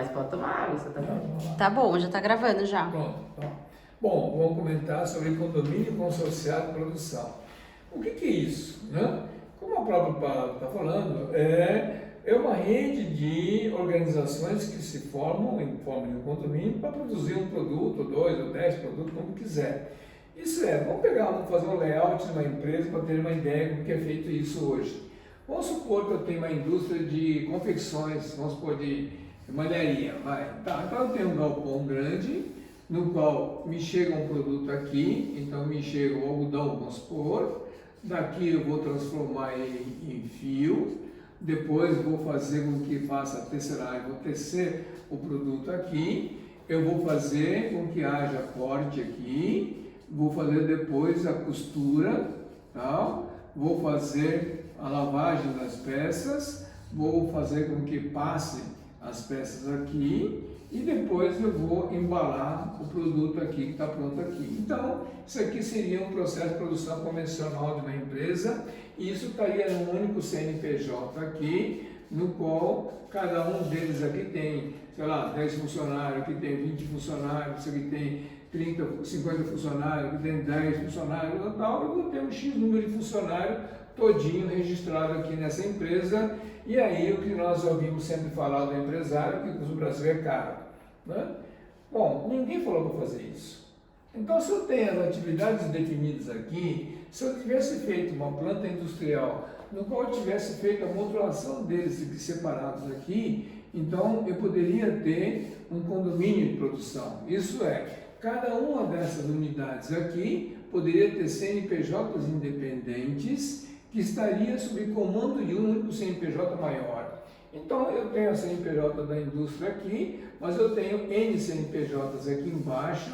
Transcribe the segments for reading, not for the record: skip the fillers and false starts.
mas pode tomar água, você tá bom. Tá bom, já tá gravando já. Pronto. Bom, vamos comentar sobre condomínio consorciado de produção. O que é isso, né? Como a própria palavra está falando, é uma rede de organizações que se formam em forma de condomínio para produzir um produto, 2 ou 10 produtos, como quiser. Isso vamos fazer um layout de uma empresa para ter uma ideia de como que é feito isso hoje. Vamos supor que eu tenho uma indústria de confecções, vamos supor de malharia, então eu tenho um galpão grande, no qual me chega um produto aqui, então me chega o algodão, vamos supor, daqui eu vou transformar em fio, depois vou fazer com que faça a tecelagem, vou tecer o produto aqui, eu vou fazer com que haja corte aqui, vou fazer depois a costura, tal, vou fazer a lavagem das peças, vou fazer com que passe as peças aqui e depois eu vou embalar o produto aqui que está pronto aqui. Então, isso aqui seria um processo de produção convencional de uma empresa e isso estaria num único CNPJ aqui, no qual cada um deles aqui tem, sei lá, 10 funcionários, aqui tem 20 funcionários, isso aqui tem 30, 50 funcionários, aqui tem 10 funcionários e tal, eu vou ter um X número de funcionários todinho registrado aqui nessa empresa. E aí o que nós ouvimos sempre falar do empresário, que o Brasil é caro, né? Bom, ninguém falou para fazer isso. Então, se eu tenho as atividades definidas aqui, se eu tivesse feito uma planta industrial, no qual eu tivesse feito a modulação deles separados aqui, então eu poderia ter um condomínio de produção. Isso cada uma dessas unidades aqui poderia ter CNPJs independentes que estaria sob comando de um único CNPJ maior. Então, eu tenho a CNPJ da indústria aqui, mas eu tenho N CNPJs aqui embaixo,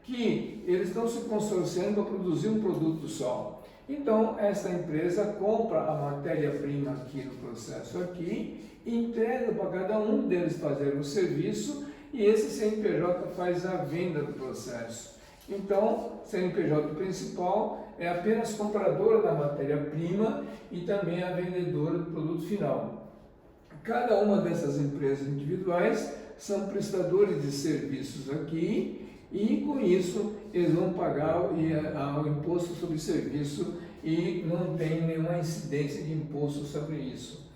que eles estão se consorciando para produzir um produto só. Então, essa empresa compra a matéria-prima aqui no processo aqui, entrega para cada um deles fazer o serviço, e esse CNPJ faz a venda do processo. Então, CNPJ principal é apenas compradora da matéria-prima e também a vendedora do produto final. Cada uma dessas empresas individuais são prestadores de serviços aqui e, com isso, eles vão pagar o imposto sobre serviço e não tem nenhuma incidência de imposto sobre isso.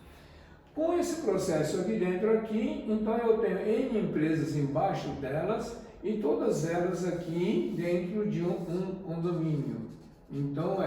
Com esse processo aqui dentro, então eu tenho N empresas embaixo delas, e todas elas aqui dentro de um condomínio. Então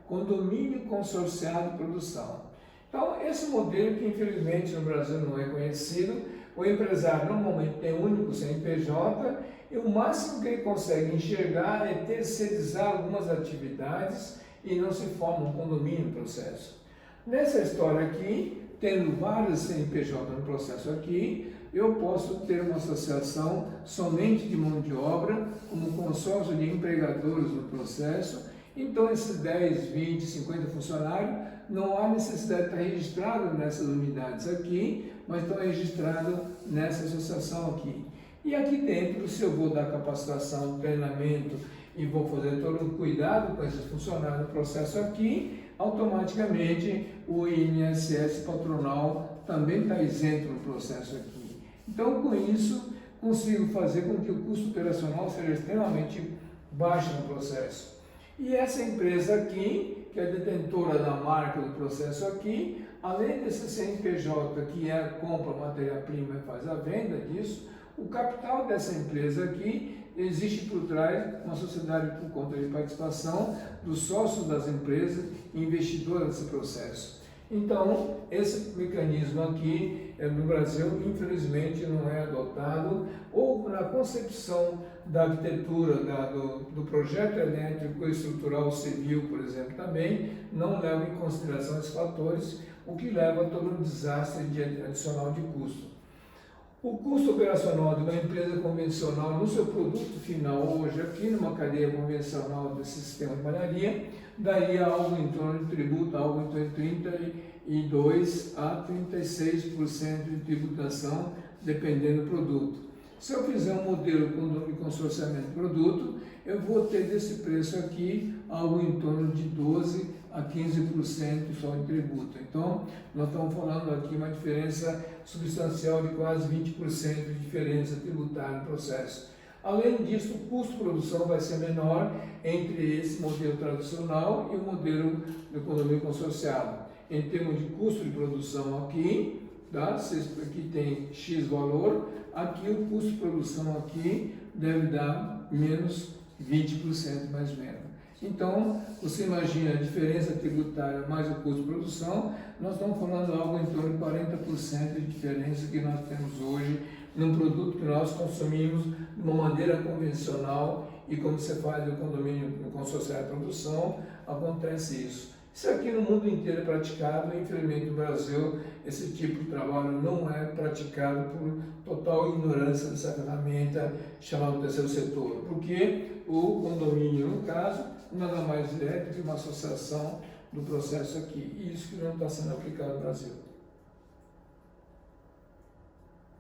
condomínio consorciado de produção. Então esse modelo que infelizmente no Brasil não é conhecido, o empresário normalmente tem um único CNPJ e o máximo que ele consegue enxergar é terceirizar algumas atividades e não se forma um condomínio no processo. Nessa história aqui, tendo vários CNPJ no processo aqui, eu posso ter uma associação somente de mão de obra, como consórcio de empregadores no processo. Então, esses 10, 20, 50 funcionários, não há necessidade de estar registrado nessas unidades aqui, mas estão registrados nessa associação aqui. E aqui dentro, se eu vou dar capacitação, treinamento e vou fazer todo o cuidado com esses funcionários no processo aqui, automaticamente o INSS patronal também está isento no processo aqui. Então, com isso, consigo fazer com que o custo operacional seja extremamente baixo no processo. E essa empresa aqui, que é detentora da marca do processo aqui, além desse CNPJ, que compra matéria-prima e faz a venda disso, o capital dessa empresa aqui existe por trás uma sociedade por conta de participação dos sócios das empresas e investidores desse processo. Então, esse mecanismo aqui no Brasil, infelizmente, não é adotado, ou na concepção da arquitetura do projeto elétrico e estrutural civil, por exemplo, também não leva em consideração esses fatores, o que leva a todo um desastre adicional de custo. O custo operacional de uma empresa convencional no seu produto final hoje, aqui numa cadeia convencional desse sistema de malharia, daria algo em torno de tributo, algo em torno de 32% a 36% de tributação, dependendo do produto. Se eu fizer um modelo de consorciamento de produto, eu vou ter desse preço aqui algo em torno de 12% a 15% só em tributo. Então, nós estamos falando aqui uma diferença substancial de quase 20% de diferença tributária no processo. Além disso, o custo de produção vai ser menor entre esse modelo tradicional e o modelo de economia consorciada. Em termos de custo de produção aqui, tá? Aqui tem X valor, aqui o custo de produção aqui deve dar menos 20% mais ou menos. Então, você imagina a diferença tributária mais o custo de produção, nós estamos falando algo em torno de 40% de diferença que nós temos hoje num produto que nós consumimos de uma maneira convencional e como você faz no condomínio no consorciado de produção, acontece isso. Isso aqui no mundo inteiro é praticado, infelizmente no Brasil esse tipo de trabalho não é praticado por total ignorância dessa ferramenta chamada terceiro setor, porque o condomínio, no caso, nada mais é do que uma associação do processo aqui, e isso que não está sendo aplicado no Brasil.